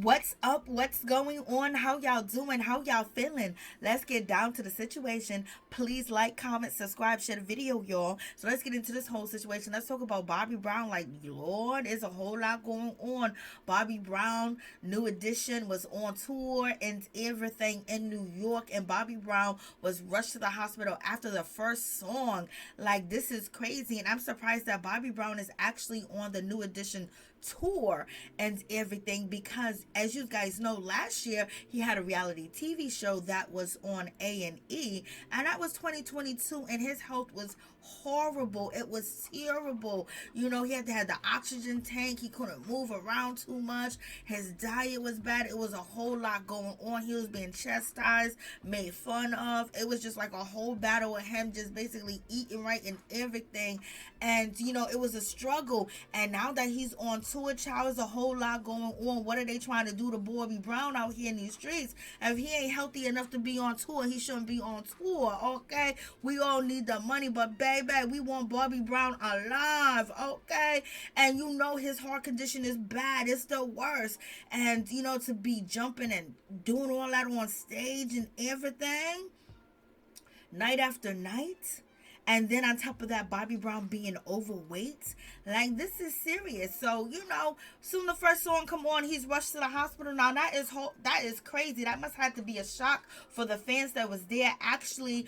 What's up? What's going on? How y'all doing? How y'all feeling? Let's get down to the situation. Please like, comment, subscribe, share the video, y'all. So let's get into this whole situation. Let's talk about Bobby Brown. Like, Lord, there's a whole lot going on. Bobby Brown, New Edition, was on tour and everything in New York, and Bobby Brown was rushed to the hospital after the first song. Like, this is crazy, and I'm surprised that Bobby Brown is actually on the New Edition tour and everything, because as you guys know, last year he had a reality TV show that was on A&E, and that was 2022, and his health was horrible. It was terrible. He had to have the oxygen tank. He couldn't move around too much. His diet was bad. It was a whole lot going on. He was being chastised, made fun of. It was just like a whole battle with him just basically eating right and everything. And it was a struggle. And now that he's on tour, child, there's a whole lot going on. What are they trying to do to Bobby Brown out here in these streets? If he ain't healthy enough to be on tour, he shouldn't be on tour. Okay, we all need the money, but baby, we want Bobby Brown alive. Okay, and his heart condition is bad. It's the worst. And to be jumping and doing all that on stage and everything, night after night. And then on top of that, Bobby Brown being overweight. Like, this is serious. So, soon the first song come on, he's rushed to the hospital. Now, that is crazy. That must have to be a shock for the fans that was there actually,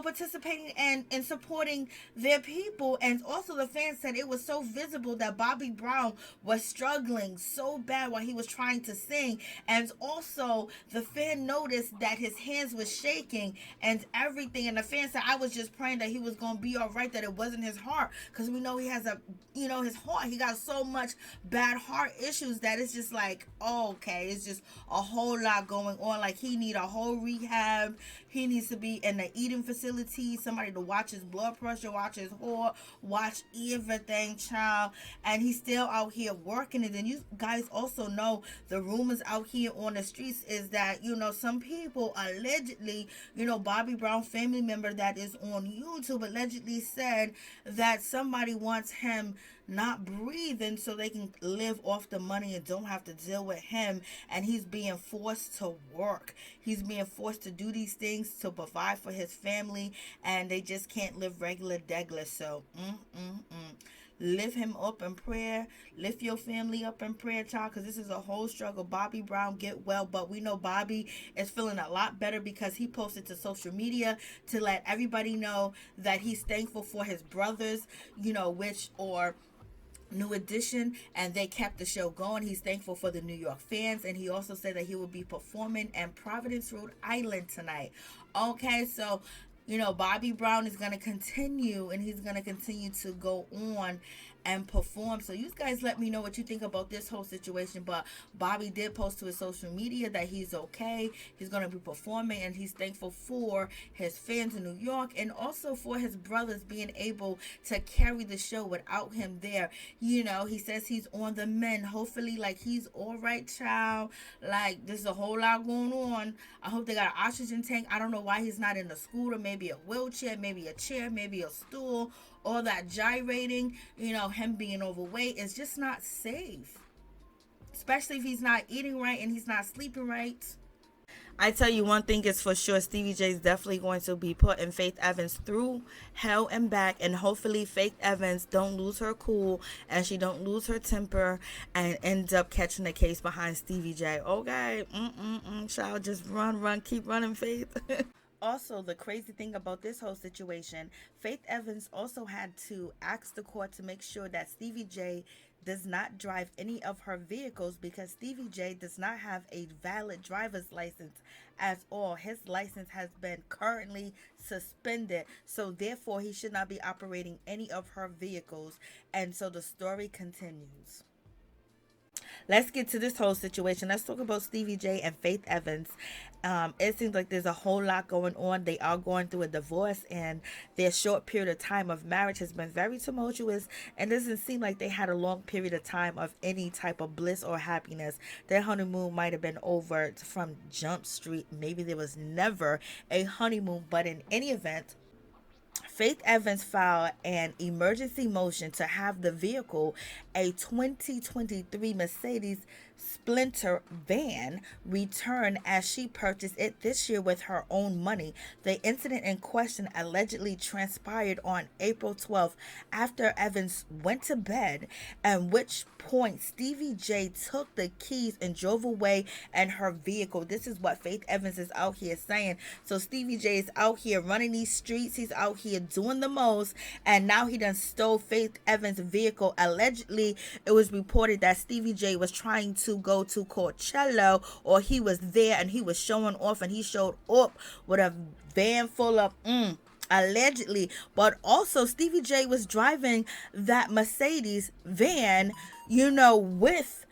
participating and supporting their people. And also the fans said it was so visible that Bobby Brown was struggling so bad while he was trying to sing. And also the fan noticed that his hands was shaking and everything. And the fan said, I was just praying that he was going to be all right, that it wasn't his heart, because we know he has his heart, he got so much bad heart issues that it's just like, oh, okay, it's just a whole lot going on. Like, he need a whole rehab. He needs to be in the eating facility, somebody to watch his blood pressure, watch his heart, watch everything, child. And he's still out here working. And then you guys also know the rumors out here on the streets is that some people allegedly, Bobby Brown family member that is on YouTube allegedly said that somebody wants him not breathing so they can live off the money and don't have to deal with him. And he's being forced to work. He's being forced to do these things to provide for his family, and they just can't live regular degular. So lift him up in prayer. Lift your family up in prayer, child, because this is a whole struggle. Bobby Brown, get well. But we know Bobby is feeling a lot better because he posted to social media to let everybody know that he's thankful for his brothers, which or New Edition, and they kept the show going. He's thankful for the New York fans, and he also said that he will be performing in Providence, Rhode Island tonight. Okay, so Bobby Brown is going to continue, and he's going to continue to go on and perform. So you guys let me know what you think about this whole situation. But Bobby did post to his social media that he's okay. He's going to be performing, and he's thankful for his fans in New York and also for his brothers being able to carry the show without him there. He says he's on the mend. Hopefully, like, he's all right, child. Like, there's a whole lot going on. I hope they got an oxygen tank. I don't know why he's not in a scooter, maybe a wheelchair, maybe a chair, maybe a stool. All that gyrating, him being overweight is just not safe. Especially if he's not eating right and he's not sleeping right. I tell you one thing is for sure, Stevie J is definitely going to be putting Faith Evans through hell and back, and hopefully Faith Evans don't lose her cool and she don't lose her temper and ends up catching the case behind Stevie J. Okay, child, just run, keep running, Faith. Also, the crazy thing about this whole situation, Faith Evans also had to ask the court to make sure that Stevie J does not drive any of her vehicles, because Stevie J does not have a valid driver's license at all. His license has been currently suspended, so therefore he should not be operating any of her vehicles. And so the story continues. Let's get to this whole situation. Let's talk about Stevie J and Faith Evans. It seems like there's a whole lot going on. They are going through a divorce, and their short period of time of marriage has been very tumultuous, and it doesn't seem like they had a long period of time of any type of bliss or happiness. Their honeymoon might have been over from Jump Street. Maybe there was never a honeymoon, but in any event, Faith Evans filed an emergency motion to have the vehicle a 2023 Mercedes Sprinter van returned as she purchased it this year with her own money. The incident in question allegedly transpired on April 12th after Evans went to bed, at which point Stevie J took the keys and drove away in her vehicle. This is what Faith Evans is out here saying. So Stevie J is out here running these streets. He's out here doing the most, and now he done stole Faith Evans' vehicle. Allegedly, it was reported that Stevie J was trying to go to Coachella, or he was there and he was showing off, and he showed up with a van full of allegedly, but also Stevie J was driving that Mercedes van, with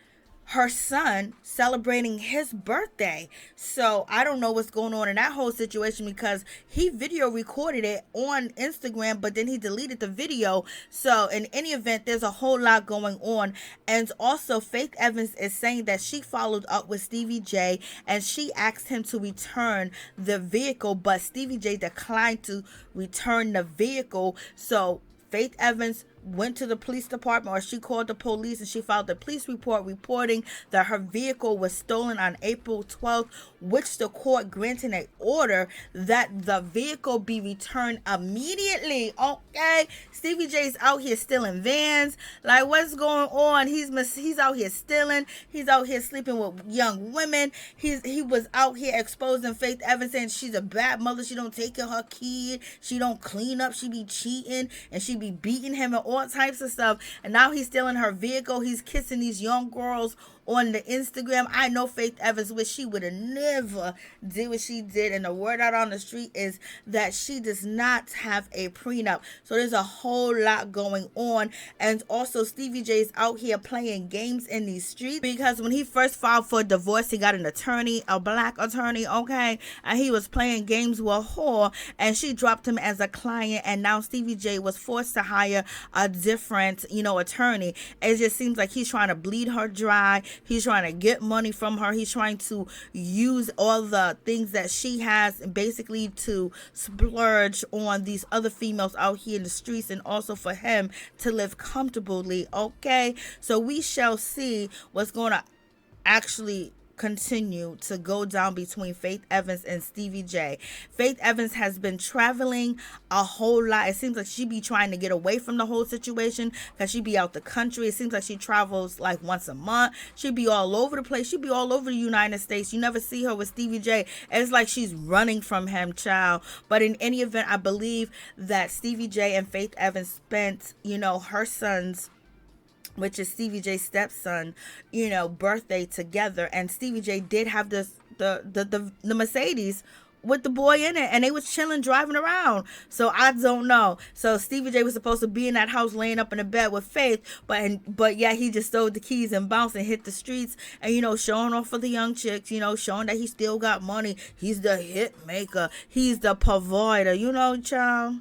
her son celebrating his birthday. So I don't know what's going on in that whole situation, because he video recorded it on Instagram, but then he deleted the video. So in any event, there's a whole lot going on. And also Faith Evans is saying that she followed up with Stevie J and she asked him to return the vehicle, but Stevie J declined to return the vehicle. So Faith Evans went to the police department, or she called the police, and she filed a police report reporting that her vehicle was stolen on April 12th, which the court granted an order that the vehicle be returned immediately. Okay, Stevie J's out here stealing vans. Like, what's going on? He's out here stealing. He's out here sleeping with young women. He was out here exposing Faith Evans, saying she's a bad mother. She don't take care of her kid. She don't clean up. She be cheating, and she be beating him and all types of stuff. And now he's stealing her vehicle. He's kissing these young girls on the Instagram. I know Faith Evans wish she would have never did what she did, and the word out on the street is that she does not have a prenup. So there's a whole lot going on. And also Stevie J's out here playing games in these streets, because when he first filed for divorce, he got an attorney, a black attorney, okay, and he was playing games with a whore, and she dropped him as a client, and now Stevie J was forced to hire a different attorney. It just seems like he's trying to bleed her dry. He's trying to get money from her. He's trying to use all the things that she has, basically to splurge on these other females out here in the streets, and also for him to live comfortably. Okay, so we shall see what's going to actually continue to go down between Faith Evans and Stevie J. Faith Evans has been traveling a whole lot. It seems like she be trying to get away from the whole situation, because she be out the country. It seems like she travels like once a month. She be all over the place. She be all over the United States. You never see her with Stevie J. It's like she's running from him, child. But in any event, I believe that Stevie J and Faith Evans spent, her son's, which is Stevie J's stepson, birthday together. And Stevie J did have the Mercedes with the boy in it, and they was chilling, driving around. So I don't know. So Stevie J was supposed to be in that house, laying up in the bed with Faith, but yeah, he just stole the keys and bounced and hit the streets, and showing off for the young chicks, showing that he still got money. He's the hit maker. He's the provider, child.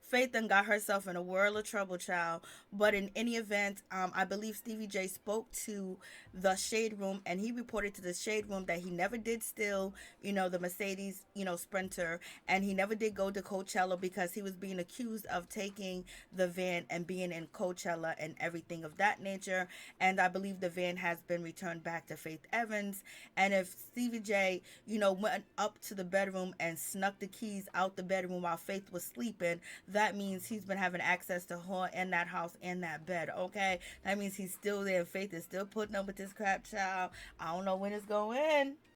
Faith done got herself in a world of trouble, child. But in any event, I believe Stevie J spoke to the Shade Room, and he reported to the Shade Room that he never did steal, the Mercedes, Sprinter, and he never did go to Coachella, because he was being accused of taking the van and being in Coachella and everything of that nature. And I believe the van has been returned back to Faith Evans. And if Stevie J, went up to the bedroom and snuck the keys out the bedroom while Faith was sleeping, that means he's been having access to her in that house and that bed, okay? That means he's still there. Faith is still putting up with this crap, child. I don't know when it's going to end.